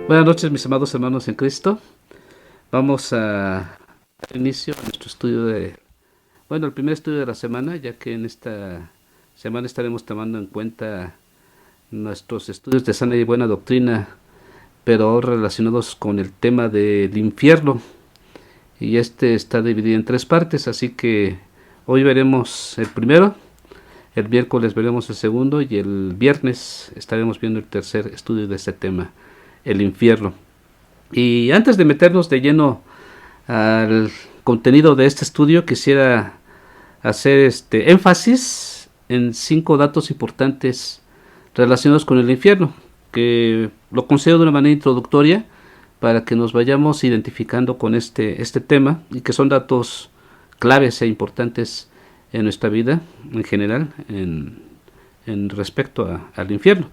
Buenas noches, mis amados hermanos en Cristo. Vamos a dar inicio a nuestro estudio el primer estudio de la semana, ya que en esta semana estaremos tomando en cuenta nuestros estudios de sana y buena doctrina, pero ahora relacionados con el tema del infierno. Y este está dividido en tres partes, así que hoy veremos el primero, el miércoles veremos el segundo y el viernes estaremos viendo el tercer estudio de este tema, el infierno. Y antes de meternos de lleno al contenido de este estudio, quisiera hacer énfasis en 5 datos importantes relacionados con el infierno, que lo considero de una manera introductoria para que nos vayamos identificando con este tema, y que son datos claves e importantes en nuestra vida en general en respecto al infierno.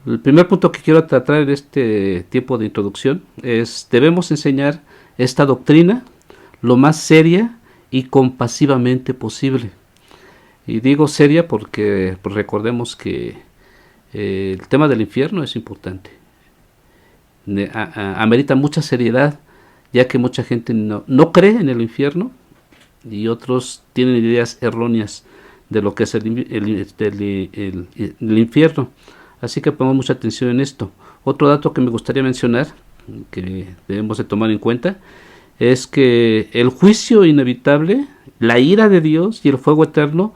El primer punto que quiero tratar en este tiempo de introducción es: debemos enseñar esta doctrina lo más seria y compasivamente posible. Y digo seria porque pues, recordemos que el tema del infierno es importante. Amerita mucha seriedad, ya que mucha gente no cree en el infierno y otros tienen ideas erróneas de lo que es el infierno. Así que pongamos mucha atención en esto. Otro dato que me gustaría mencionar, que debemos de tomar en cuenta, es que el juicio inevitable, la ira de Dios y el fuego eterno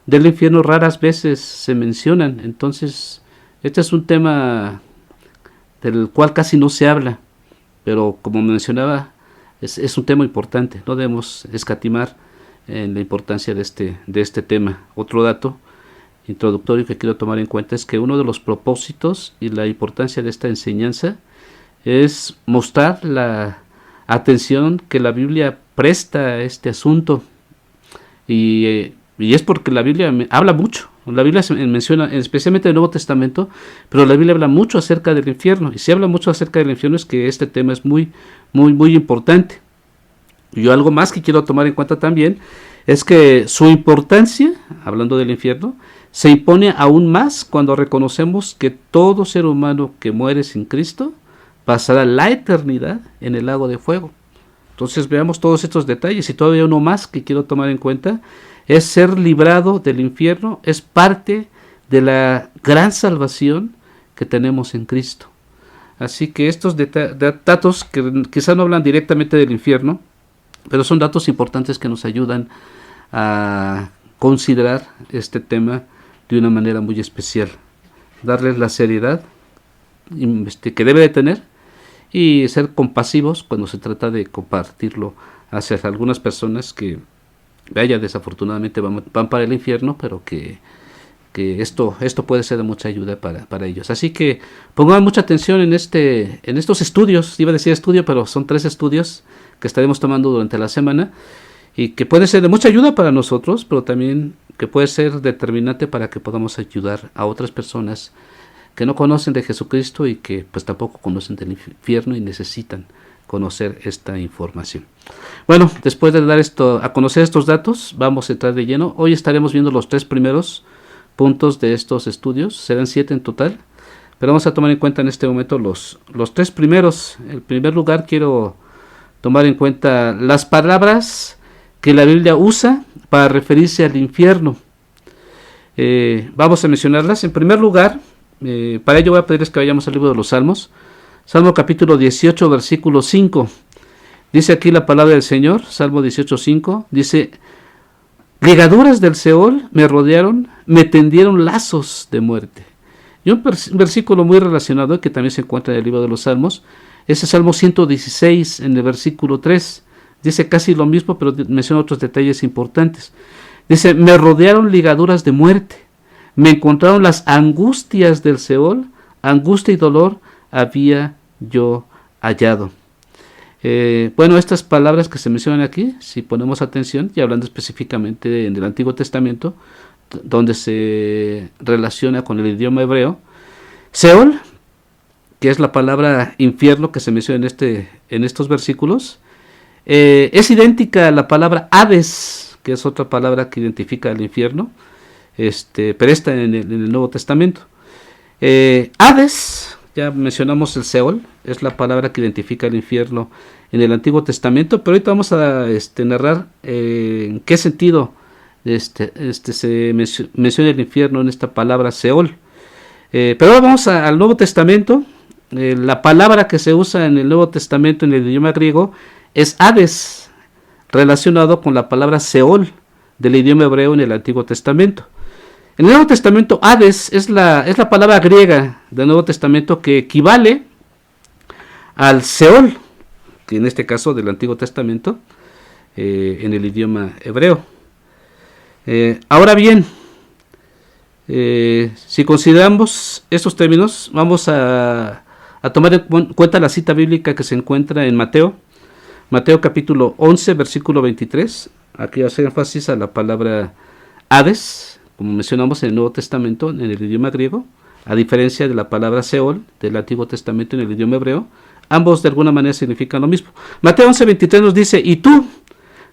del infierno raras veces se mencionan. Entonces, este es un tema del cual casi no se habla, pero como mencionaba, es un tema importante. No debemos escatimar en la importancia de este tema. Otro dato introductorio que quiero tomar en cuenta es que uno de los propósitos y la importancia de esta enseñanza es mostrar la atención que la Biblia presta a este asunto, y es porque la Biblia habla mucho. La Biblia se menciona, especialmente en el Nuevo Testamento, pero la Biblia habla mucho acerca del infierno, y si habla mucho acerca del infierno es que este tema es muy importante. Y algo más que quiero tomar en cuenta también es que su importancia, hablando del infierno, se impone aún más cuando reconocemos que todo ser humano que muere sin Cristo pasará la eternidad en el lago de fuego. Entonces veamos todos estos detalles, y todavía uno más que quiero tomar en cuenta es ser librado del infierno, es parte de la gran salvación que tenemos en Cristo. Así que estos datos que quizás no hablan directamente del infierno, pero son datos importantes que nos ayudan a considerar este tema de una manera muy especial, darles la seriedad que debe de tener, y ser compasivos cuando se trata de compartirlo hacia algunas personas que, desafortunadamente van para el infierno, pero que esto puede ser de mucha ayuda para ellos. Así que pongan mucha atención en estos estudios. Iba a decir estudio, pero son 3 estudios que estaremos tomando durante la semana, y que puede ser de mucha ayuda para nosotros, pero también que puede ser determinante para que podamos ayudar a otras personas que no conocen de Jesucristo y que pues tampoco conocen del infierno y necesitan conocer esta información. Bueno, después de dar a conocer estos datos, vamos a entrar de lleno. Hoy estaremos viendo los 3 primeros puntos de estos estudios, serán 7 en total, pero vamos a tomar en cuenta en este momento los 3 primeros. En primer lugar, quiero tomar en cuenta las palabras que la Biblia usa para referirse al infierno. Vamos a mencionarlas. En primer lugar, para ello voy a pedirles que vayamos al libro de los Salmos. Salmo capítulo 18, versículo 5. Dice aquí la palabra del Señor, Salmo 18, 5. Dice: ligaduras del Seol me rodearon, me tendieron lazos de muerte. Y un versículo muy relacionado, que también se encuentra en el libro de los Salmos, es el Salmo 116, en el versículo 3. Dice casi lo mismo, pero menciona otros detalles importantes. Dice: me rodearon ligaduras de muerte, me encontraron las angustias del Seol, angustia y dolor había yo hallado. Estas palabras que se mencionan aquí, si ponemos atención, y hablando específicamente en el Antiguo Testamento, donde se relaciona con el idioma hebreo, Seol, que es la palabra infierno que se menciona en estos versículos, es idéntica a la palabra Hades, que es otra palabra que identifica al infierno, pero está en el Nuevo Testamento. Hades, Ya mencionamos el Seol, es la palabra que identifica el infierno en el Antiguo Testamento, pero ahorita vamos a narrar en qué sentido se menciona el infierno en esta palabra Seol. Pero ahora vamos al Nuevo Testamento. La palabra que se usa en el Nuevo Testamento en el idioma griego es Hades, relacionado con la palabra Seol del idioma hebreo en el Antiguo Testamento. En el Nuevo Testamento, Hades es la palabra griega del Nuevo Testamento que equivale al Seol, que en este caso del Antiguo Testamento, en el idioma hebreo. Ahora bien, si consideramos estos términos, vamos a tomar en cuenta la cita bíblica que se encuentra en Mateo capítulo 11, versículo 23. Aquí hace énfasis a la palabra Hades, como mencionamos en el Nuevo Testamento en el idioma griego, a diferencia de la palabra Seol del Antiguo Testamento en el idioma hebreo. Ambos de alguna manera significan lo mismo. Mateo 11, 23 nos dice: y tú,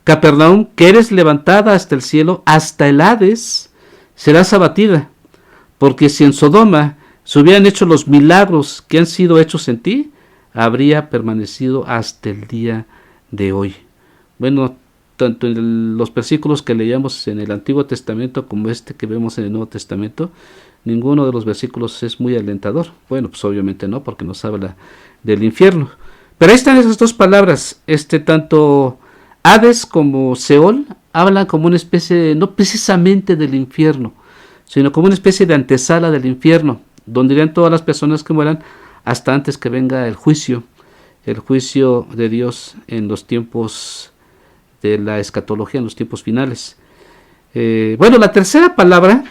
Capernaum, que eres levantada hasta el cielo, hasta el Hades, serás abatida, porque si en Sodoma se hubieran hecho los milagros que han sido hechos en ti, habría permanecido hasta el día de hoy. Bueno, tanto en los versículos que leíamos en el Antiguo Testamento como este que vemos en el Nuevo Testamento, ninguno de los versículos es muy alentador. Bueno, pues obviamente no, porque nos habla del infierno. Pero ahí están esas dos palabras, tanto Hades como Seol hablan como una especie, no precisamente del infierno, sino como una especie de antesala del infierno, donde irán todas las personas que mueran hasta antes que venga el juicio de Dios en los tiempos de la escatología, en los tiempos finales. Bueno, la tercera palabra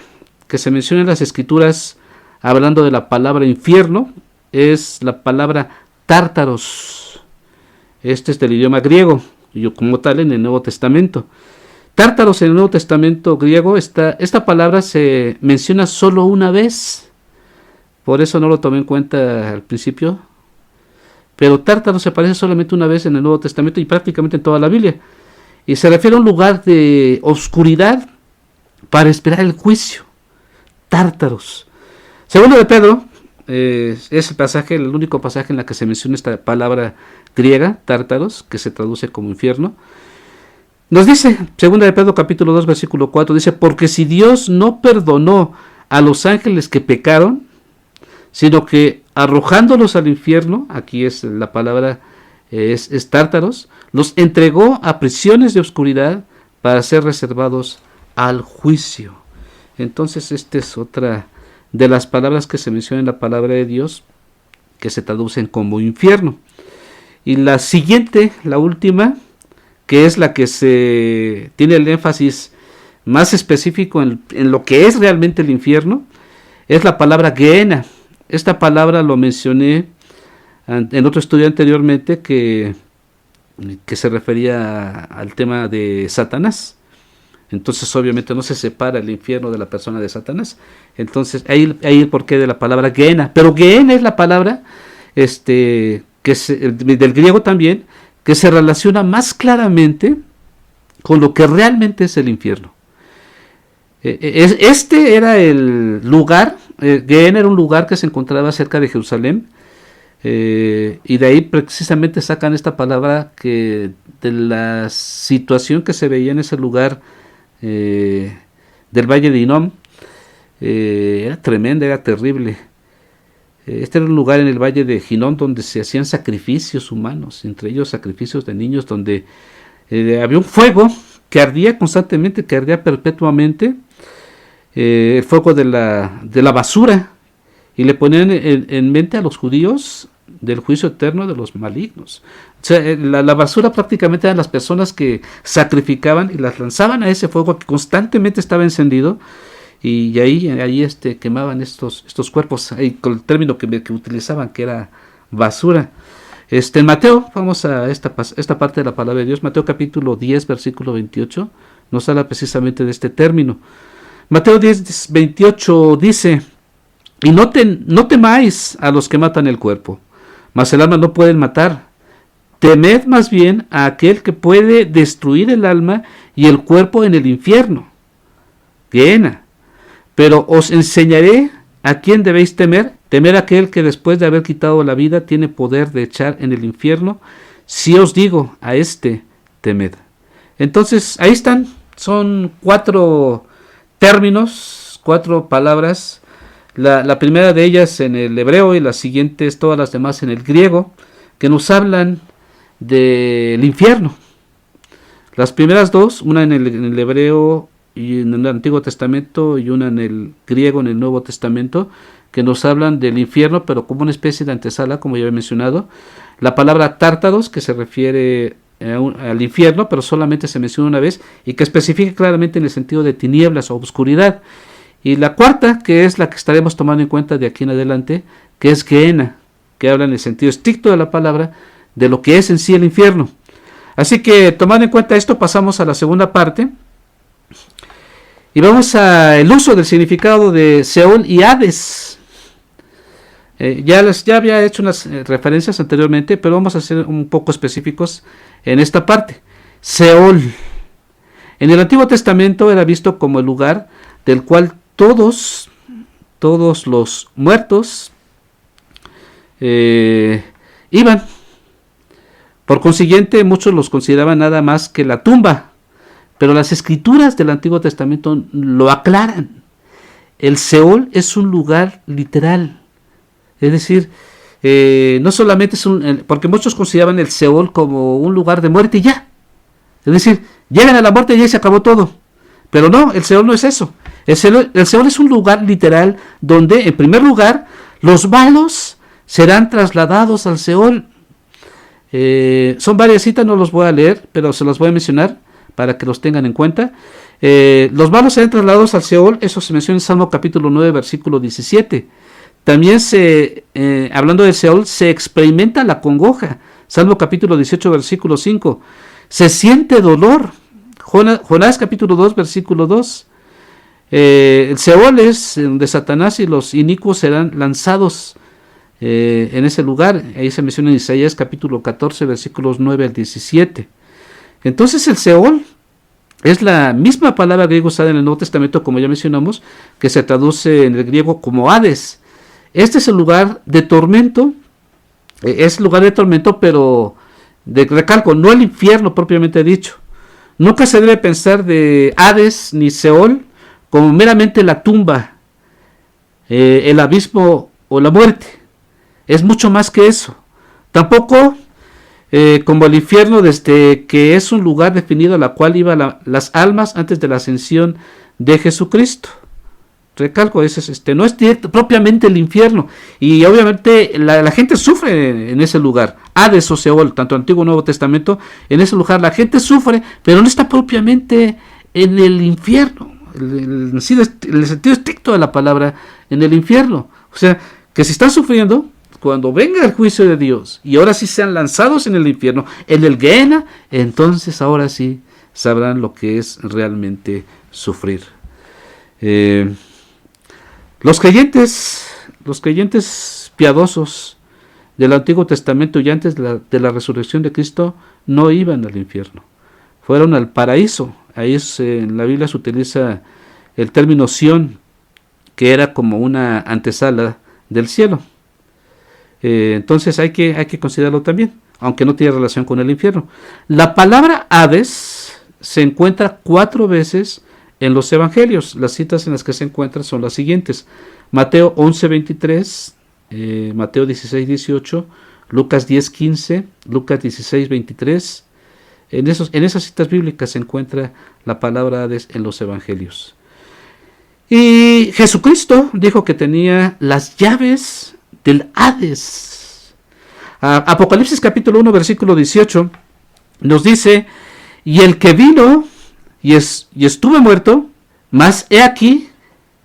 que se menciona en las Escrituras, hablando de la palabra infierno, es la palabra tártaros. Este es del idioma griego, y como tal en el Nuevo Testamento. Tártaros en el Nuevo Testamento griego, esta palabra se menciona solo una vez, por eso no lo tomé en cuenta al principio, pero tártaros se aparece solamente una vez en el Nuevo Testamento y prácticamente en toda la Biblia, y se refiere a un lugar de oscuridad para esperar el juicio. Tártaros. Segundo de Pedro, es el pasaje, el único pasaje en la que se menciona esta palabra griega, tártaros, que se traduce como infierno. Nos dice, segunda de Pedro capítulo 2 versículo 4, dice: porque si Dios no perdonó a los ángeles que pecaron, sino que arrojándolos al infierno, aquí es la palabra, es tártaros, los entregó a prisiones de oscuridad para ser reservados al juicio. Entonces esta es otra de las palabras que se menciona en la palabra de Dios, que se traducen como infierno. Y la siguiente, la última, que es la que se tiene el énfasis más específico en lo que es realmente el infierno, es la palabra Gehenna. Esta palabra lo mencioné en otro estudio anteriormente que se refería al tema de Satanás. Entonces obviamente no se separa el infierno de la persona de Satanás. Entonces ahí el porqué de la palabra Gehenna. Pero Gehenna es la palabra del griego también, que se relaciona más claramente con lo que realmente es el infierno. Este era el lugar, Gehenna era un lugar que se encontraba cerca de Jerusalén, y de ahí precisamente sacan esta palabra de la situación que se veía en ese lugar del Valle de Hinnom. Era tremenda, era terrible. Este era un lugar en el Valle de Hinnom donde se hacían sacrificios humanos, entre ellos sacrificios de niños, donde había un fuego que ardía constantemente, que ardía perpetuamente, el fuego de la basura, y le ponían en mente a los judíos del juicio eterno de los malignos. O sea, la basura prácticamente eran las personas que sacrificaban y las lanzaban a ese fuego que constantemente estaba encendido, y ahí quemaban estos cuerpos, ahí, con el término que utilizaban, que era basura. En Mateo, vamos a esta parte de la palabra de Dios, Mateo capítulo 10, versículo 28, nos habla precisamente de este término. Mateo 10, 28 dice: y no temáis a los que matan el cuerpo, mas el alma no pueden matar. Temed más bien a aquel que puede destruir el alma y el cuerpo en el infierno, Gehenna. Pero os enseñaré ¿a quién debéis temer? Temer a aquel que después de haber quitado la vida tiene poder de echar en el infierno. Si os digo, a este temed. Entonces, ahí están. Son 4 términos, 4 palabras. La primera de ellas en el hebreo y las siguientes, todas las demás en el griego, que nos hablan del infierno. Las primeras 2, una en el hebreo y en el Antiguo Testamento y una en el griego en el Nuevo Testamento, que nos hablan del infierno, pero como una especie de antesala, como ya he mencionado. La palabra tártaros, que se refiere al infierno, pero solamente se menciona una vez, y que especifica claramente en el sentido de tinieblas o oscuridad. Y la cuarta, que es la que estaremos tomando en cuenta de aquí en adelante, que es Gehenna, que habla en el sentido estricto de la palabra, de lo que es en sí el infierno. Así que, tomando en cuenta esto, pasamos a la segunda parte, y vamos al uso del significado de Seol y Hades. Ya había hecho unas referencias anteriormente, pero vamos a ser un poco específicos en esta parte. Seol. En el Antiguo Testamento era visto como el lugar del cual todos los muertos iban. Por consiguiente, muchos los consideraban nada más que la tumba. Pero las escrituras del Antiguo Testamento lo aclaran. El Seol es un lugar literal. Es decir, no solamente es porque muchos consideraban el Seol como un lugar de muerte y ya. Es decir, llegan a la muerte y ya se acabó todo. Pero no, el Seol no es eso. El Seol es un lugar literal donde, en primer lugar, los malos serán trasladados al Seol. Son varias citas, no los voy a leer, pero se los voy a mencionar para que los tengan en cuenta. Los malos serán trasladados al Seol, eso se menciona en Salmo capítulo 9, versículo 17. También hablando del Seol, se experimenta la congoja. Salmo capítulo 18, versículo 5. Se siente dolor. Jonás capítulo 2, versículo 2. El Seol es donde Satanás y los inicuos serán lanzados en ese lugar. Ahí se menciona en Isaías capítulo 14, versículos 9 al 17. Entonces el Seol es la misma palabra griega usada en el Nuevo Testamento, como ya mencionamos, que se traduce en el griego como Hades. Este es el lugar de tormento, pero recalco, no el infierno propiamente dicho. Nunca se debe pensar de Hades ni Seol como meramente la tumba, el abismo o la muerte. Es mucho más que eso. Tampoco como el infierno, desde que es un lugar definido a la cual iban las almas antes de la ascensión de Jesucristo. Recalco, no es propiamente el infierno. Y obviamente la gente sufre en ese lugar. Hades o Seol, tanto Antiguo como Nuevo Testamento, en ese lugar la gente sufre, pero no está propiamente en el infierno. El sentido estricto de la palabra, en el infierno. O sea, que si están sufriendo, cuando venga el juicio de Dios y ahora sí sean lanzados en el infierno, en el Gehenna, entonces ahora sí sabrán lo que es realmente sufrir. Los creyentes piadosos del Antiguo Testamento y antes de la resurrección de Cristo no iban al infierno, fueron al paraíso. Ahí en la Biblia se utiliza el término Sión, que era como una antesala del cielo. Entonces hay que considerarlo también, aunque no tiene relación con el infierno. La palabra Hades se encuentra 4 veces en los evangelios. Las citas en las que se encuentran son las siguientes: Mateo 11:23, Mateo 16:18, Lucas 10:15, Lucas 16:23. En esas citas bíblicas se encuentra la palabra Hades en los evangelios. Y Jesucristo dijo que tenía las llaves del Hades. Apocalipsis capítulo 1, versículo 18 nos dice: y el que vino y estuve muerto, mas he aquí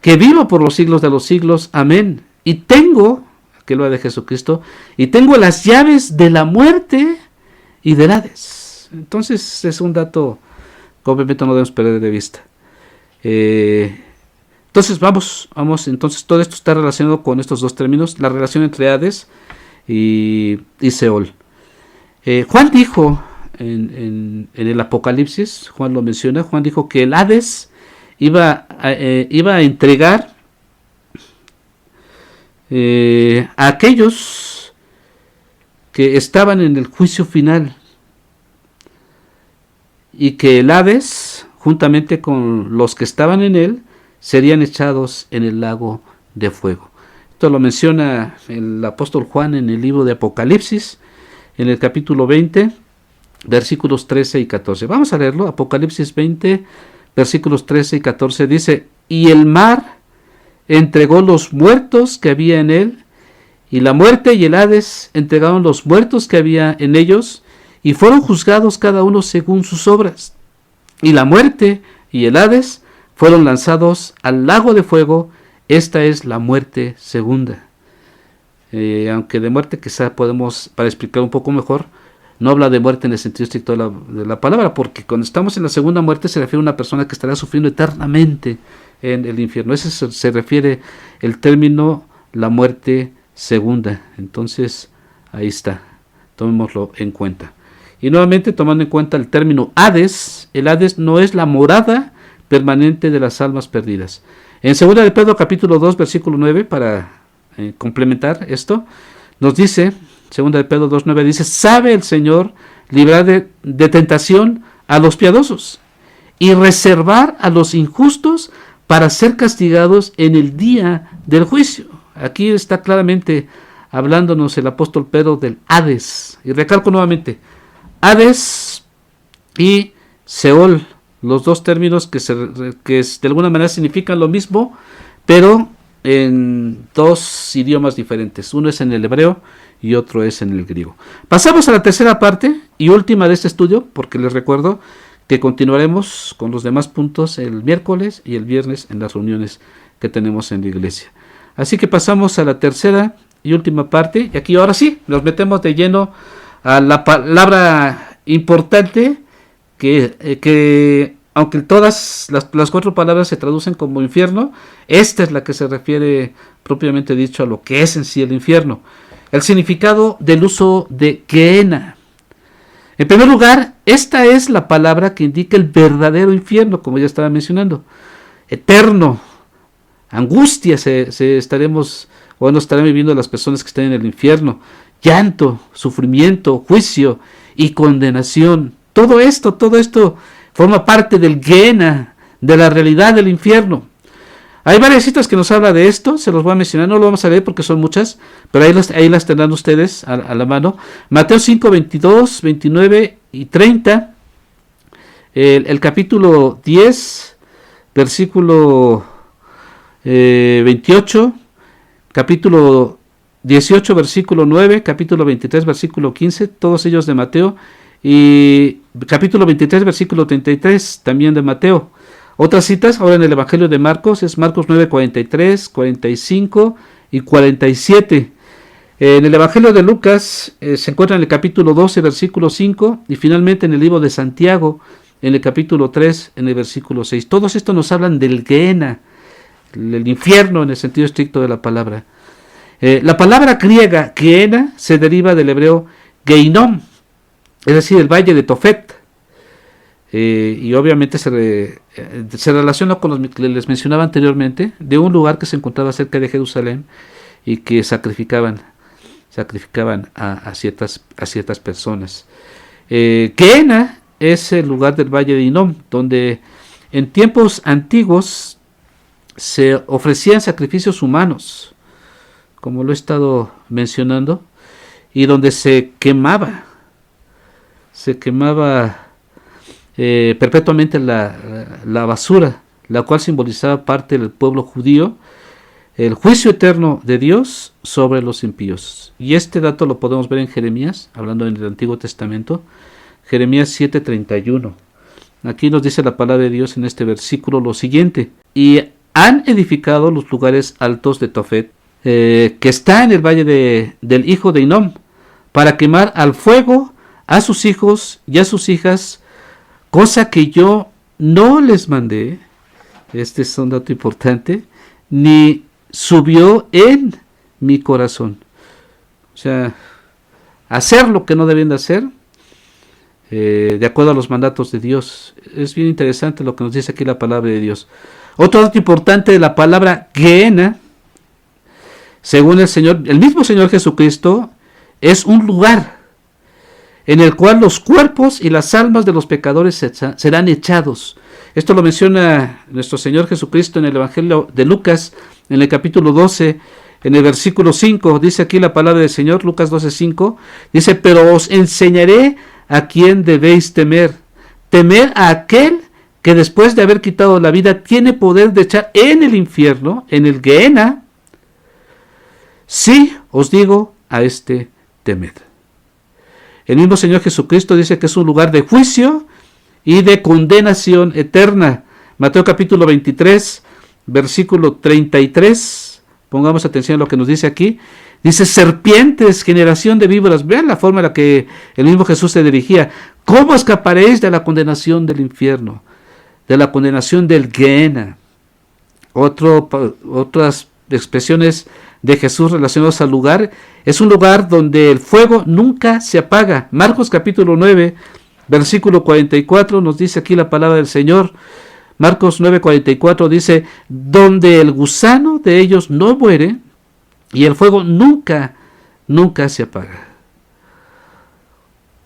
que vivo por los siglos de los siglos, amén. Y tengo, que lo de Jesucristo, y tengo las llaves de la muerte y del Hades. Entonces es un dato que obviamente no debemos perder de vista. Entonces entonces todo esto está relacionado con estos dos términos, la relación entre Hades y Seol. Juan dijo en el Apocalipsis, Juan lo menciona, Juan dijo que el Hades iba a entregar a aquellos que estaban en el juicio final, y que el Hades, juntamente con los que estaban en él, serían echados en el lago de fuego. Esto lo menciona el apóstol Juan en el libro de Apocalipsis, en el capítulo 20, versículos 13 y 14. Vamos a leerlo. Apocalipsis 20, versículos 13 y 14 dice: y el mar entregó los muertos que había en él, y la muerte y el Hades entregaron los muertos que había en ellos, y fueron juzgados cada uno según sus obras. Y la muerte y el Hades fueron lanzados al lago de fuego. Esta es la muerte segunda. Aunque de muerte quizá podemos, para explicar un poco mejor, no habla de muerte en el sentido estricto de la palabra, porque cuando estamos en la segunda muerte se refiere a una persona que estará sufriendo eternamente en el infierno. Ese se refiere el término la muerte segunda. Entonces ahí está, tomémoslo en cuenta. Y nuevamente, tomando en cuenta el término Hades, el Hades no es la morada permanente de las almas perdidas. En 2 de Pedro capítulo 2 versículo 9, para complementar esto, nos dice, 2 de Pedro 2:9 dice: sabe el Señor librar de tentación a los piadosos y reservar a los injustos para ser castigados en el día del juicio. Aquí está claramente hablándonos el apóstol Pedro del Hades. Y recalco nuevamente, Hades y Seol, los dos términos que de alguna manera significan lo mismo, pero en dos idiomas diferentes. Uno es en el hebreo y otro es en el griego. Pasamos a la tercera parte y última de este estudio, porque les recuerdo que continuaremos con los demás puntos el miércoles y el viernes en las reuniones que tenemos en la iglesia. Así que pasamos a la tercera y última parte, y aquí ahora sí nos metemos de lleno a la palabra importante que aunque todas las cuatro palabras se traducen como infierno, esta es la que se refiere propiamente dicho a lo que es en sí el infierno. El significado del uso de Gehenna. En primer lugar, esta es la palabra que indica el verdadero infierno, como ya estaba mencionando. Eterno, angustia estaremos viviendo las personas que están en el infierno. Llanto, sufrimiento, juicio y condenación. Todo esto forma parte del Gehenna, de la realidad del infierno. Hay varias citas que nos habla de esto, se los voy a mencionar, no lo vamos a leer porque son muchas, pero ahí las tendrán ustedes a la mano. Mateo 5, 22, 29 y 30, el capítulo 10, versículo 28, capítulo 18, versículo 9, capítulo 23, versículo 15, todos ellos de Mateo, y capítulo 23, versículo 33, también de Mateo. Otras citas, ahora en el Evangelio de Marcos, es Marcos 9, 43, 45 y 47. En el Evangelio de Lucas se encuentra en el capítulo 12, versículo 5, y finalmente en el libro de Santiago, en el capítulo 3, en el versículo 6. Todos estos nos hablan del Gehenna, el infierno en el sentido estricto de la palabra. La palabra griega Gehenna se deriva del hebreo Geinom, es decir, el valle de Tofet. Y obviamente se relaciona con los que les mencionaba anteriormente, de un lugar que se encontraba cerca de Jerusalén y que sacrificaban a ciertas personas. Gehenna es el lugar del valle de Hinnom, donde en tiempos antiguos se ofrecían sacrificios humanos, como lo he estado mencionando, y donde se quemaba perpetuamente la basura, la cual simbolizaba parte del pueblo judío, el juicio eterno de Dios sobre los impíos. Y este dato lo podemos ver en Jeremías, hablando en el Antiguo Testamento, Jeremías 7:31. Aquí nos dice la palabra de Dios en este versículo lo siguiente: y han edificado los lugares altos de Tofet, que está en el valle del hijo de Hinnom, para quemar al fuego a sus hijos y a sus hijas, cosa que yo no les mandé. Este es un dato importante, ni subió en mi corazón. O sea, hacer lo que no debían de hacer, de acuerdo a los mandatos de Dios. Es bien interesante lo que nos dice aquí la palabra de Dios. Otro dato importante de la palabra Gehenna según el mismo Señor Jesucristo, es un lugar en el cual los cuerpos y las almas de los pecadores serán echados. Esto lo menciona nuestro Señor Jesucristo en el Evangelio de Lucas, en el capítulo 12, en el versículo 5, dice aquí la palabra del Señor, Lucas 12:5, dice: pero os enseñaré a quién debéis temer. Temer a aquel que después de haber quitado la vida tiene poder de echar en el infierno, en el Gehenna. Sí, os digo, a este temed. El mismo Señor Jesucristo dice que es un lugar de juicio y de condenación eterna. Mateo capítulo 23, versículo 33. Pongamos atención a lo que nos dice aquí. Dice: serpientes, generación de víboras. Vean la forma en la que el mismo Jesús se dirigía. ¿Cómo escaparéis de la condenación del infierno? De la condenación del Gehenna. Otras expresiones de Jesús relacionadas al lugar. Es un lugar donde el fuego nunca se apaga. Marcos capítulo 9, versículo 44 nos dice aquí la palabra del Señor. Marcos 9:44 dice: donde el gusano de ellos no muere y el fuego nunca se apaga.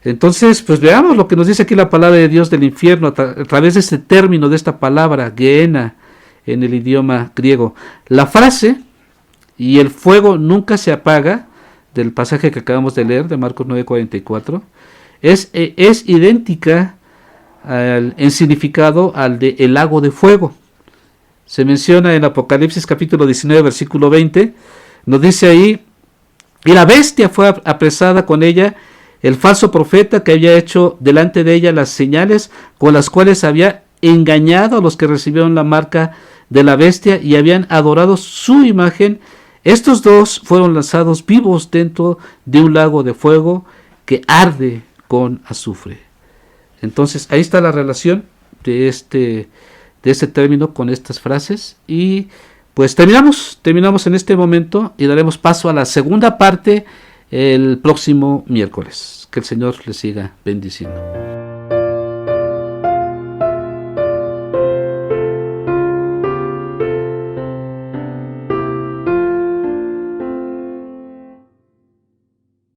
Entonces, pues veamos lo que nos dice aquí la palabra de Dios del infierno a través de este término, de esta palabra, Gehenna, en el idioma griego. La frase, y el fuego nunca se apaga, del pasaje que acabamos de leer, de Marcos 9:44, es idéntica en significado al de el lago de fuego. Se menciona en Apocalipsis capítulo 19, versículo 20, nos dice ahí: y la bestia fue apresada con ella, el falso profeta que había hecho delante de ella las señales con las cuales había engañado a los que recibieron la marca de la bestia y habían adorado su imagen. Estos dos fueron lanzados vivos dentro de un lago de fuego que arde con azufre. Entonces ahí está la relación de este término con estas frases. Y pues terminamos en este momento y daremos paso a la segunda parte el próximo miércoles. Que el Señor les siga bendiciendo.